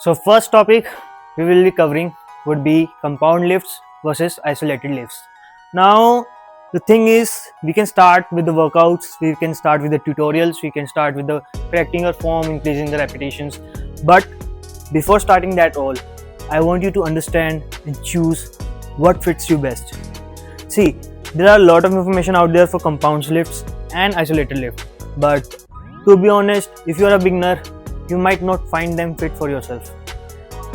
So first topic we will be covering would be compound lifts versus isolated lifts. Now the thing is, we can start with the workouts, we can start with the tutorials, we can start with the correcting your form, increasing the repetitions. But before starting that all, I want you to understand and choose what fits you best. See, there are a lot of information out there for compound lifts and isolated lift, but to be honest, if you are a beginner, you might not find them fit for yourself.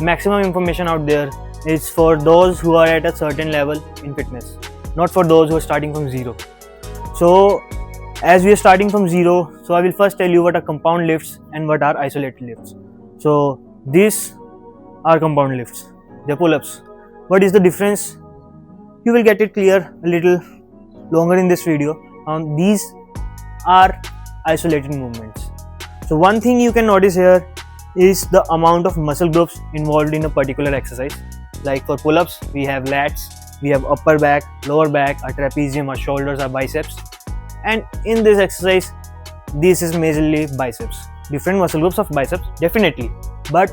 Maximum information out there is for those who are at a certain level in fitness, not for those who are starting from zero. So, as we are starting from zero, so I will first tell you what are compound lifts and what are isolated lifts. So, these are compound lifts, they're pull-ups. What is the difference? You will get it clear a little longer in this video. These are isolated movements. So one thing you can notice here is the amount of muscle groups involved in a particular exercise. Like for pull-ups, we have lats, we have upper back, lower back, our trapezium, our shoulders, our biceps. And in this exercise, this is majorly biceps. Different muscle groups of biceps, definitely, but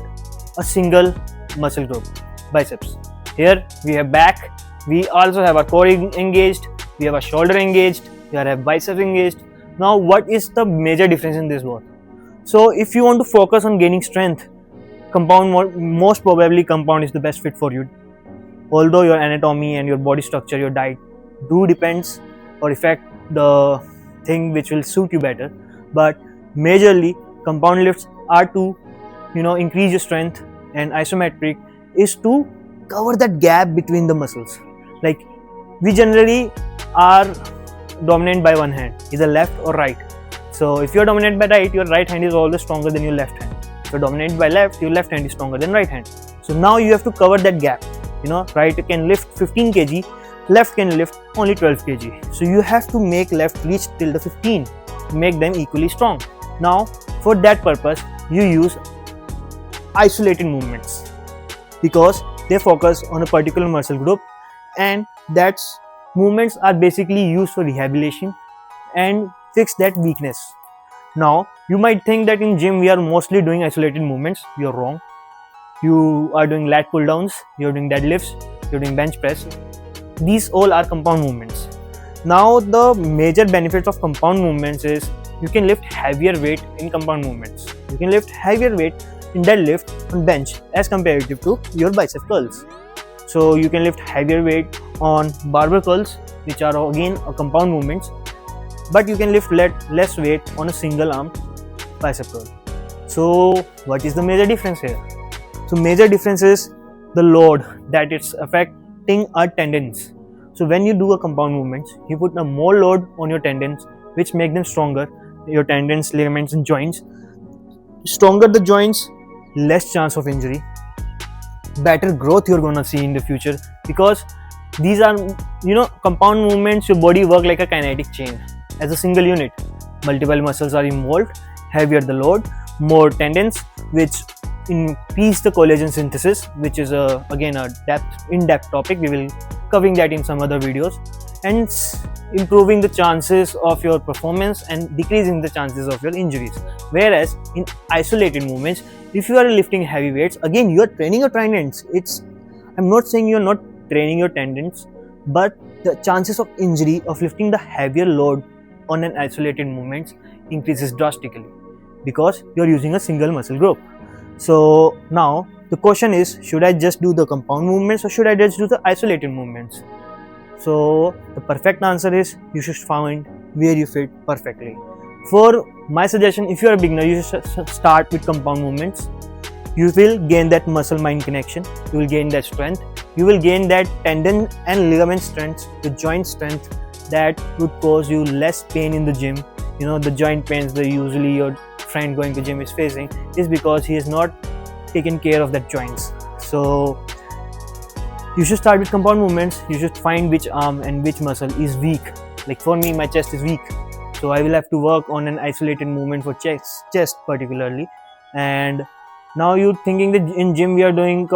a single muscle group, biceps. Here we have back, we also have our core engaged, we have our shoulder engaged, we have biceps engaged. Now what is the major difference in this both? So if you want to focus on gaining strength, compound, most probably compound is the best fit for you. Although your anatomy and your body structure, your diet do depends or affect the thing which will suit you better, but majorly compound lifts are to increase your strength, and isometric is to cover that gap between the muscles. Like we generally are dominant by one hand, either left or right. So if you're dominant by right, your right hand is always stronger than your left hand. If you're dominant by left, your left hand is stronger than right hand. So now you have to cover that gap. Right can lift 15 kg, left can lift only 12 kg. So you have to make left reach till the 15 to make them equally strong. Now for that purpose, you use isolated movements because they focus on a particular muscle group, and that's movements are basically used for rehabilitation and fix that weakness. Now you might think that in gym we are mostly doing isolated movements. You're wrong. You are doing lat pull downs, you're doing deadlifts, you're doing bench press. These all are compound movements. Now the major benefits of compound movements is you can lift heavier weight in compound movements. You can lift heavier weight in deadlift on bench as comparative to your bicep curls. So you can lift heavier weight on barbell curls, which are again a compound movements, but you can lift less weight on a single arm bicep curl. So what is the major difference here? So major difference is the load that it's affecting our tendons. So when you do a compound movements, you put a more load on your tendons, which make them stronger. Your tendons, ligaments and joints. Stronger the joints, less chance of injury, better growth you're gonna see in the future, because these are compound movements. Your body work like a kinetic chain as a single unit. Multiple muscles are involved, heavier the load, more tendons, which increase the collagen synthesis, which is again a in-depth topic. We will covering that in some other videos, and improving the chances of your performance and decreasing the chances of your injuries. Whereas in isolated movements, if you are lifting heavy weights, again you are training your tendons. I'm not saying you're not training your tendons, but the chances of injury of lifting the heavier load on an isolated movements increases drastically because you're using a single muscle group. So now the question is, should I just do the compound movements or should I just do the isolated movements? So the perfect answer is you should find where you fit perfectly. For my suggestion, if you are a beginner, you should start with compound movements. You will gain that muscle mind connection, you will gain that strength, you will gain that tendon and ligament strength, the joint strength that would cause you less pain in the gym. The joint pains that usually your friend going to gym is facing is because he has not taken care of that joints. So you should start with compound movements. You should find which arm and which muscle is weak. Like for me, my chest is weak, so I will have to work on an isolated movement for chest particularly. And now you're thinking that in gym we are doing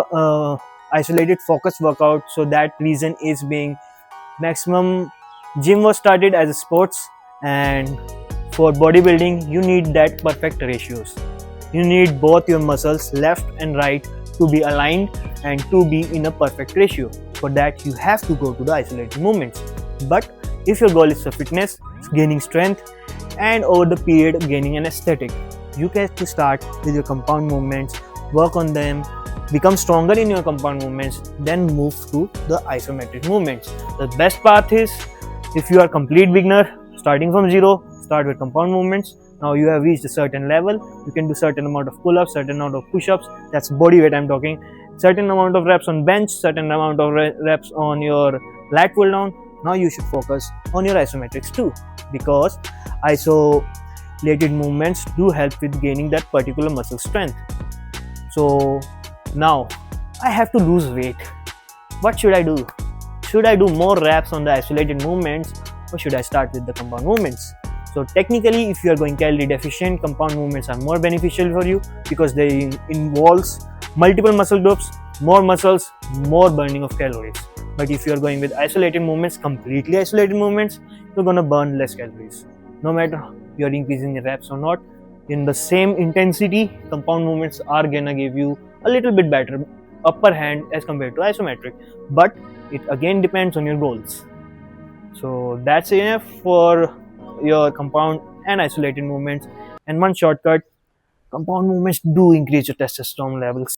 isolated focus workout, so that reason is being maximum. Gym was started as a sports, and for bodybuilding you need that perfect ratios. You need both your muscles, left and right, to be aligned and to be in a perfect ratio. For that, you have to go to the isolated movements. But if your goal is for fitness, gaining strength, and over the period gaining an aesthetic, you get to start with your compound movements, work on them, become stronger in your compound movements, then move to the isometric movements. The best path is, if you are complete beginner starting from zero, start with compound movements. Now you have reached a certain level, you can do certain amount of pull-ups, certain amount of push-ups, that's body weight I'm talking, certain amount of reps on bench, certain amount of reps on your lat pull down. Now you should focus on your isometrics too, because isolated movements do help with gaining that particular muscle strength. So now I have to lose weight. What should I do? Should I do more reps on the isolated movements, or should I start with the compound movements? So technically, if you are going calorie deficient, compound movements are more beneficial for you because they involves multiple muscle groups, more muscles, more burning of calories. But if you are going with isolated movements, completely isolated movements, you're gonna burn less calories. No matter you're increasing the reps or not, in the same intensity, compound movements are gonna give you a little bit better upper hand as compared to isometric. But it again depends on your goals. So that's enough for your compound and isolated movements. And one shortcut, compound movements do increase your testosterone levels.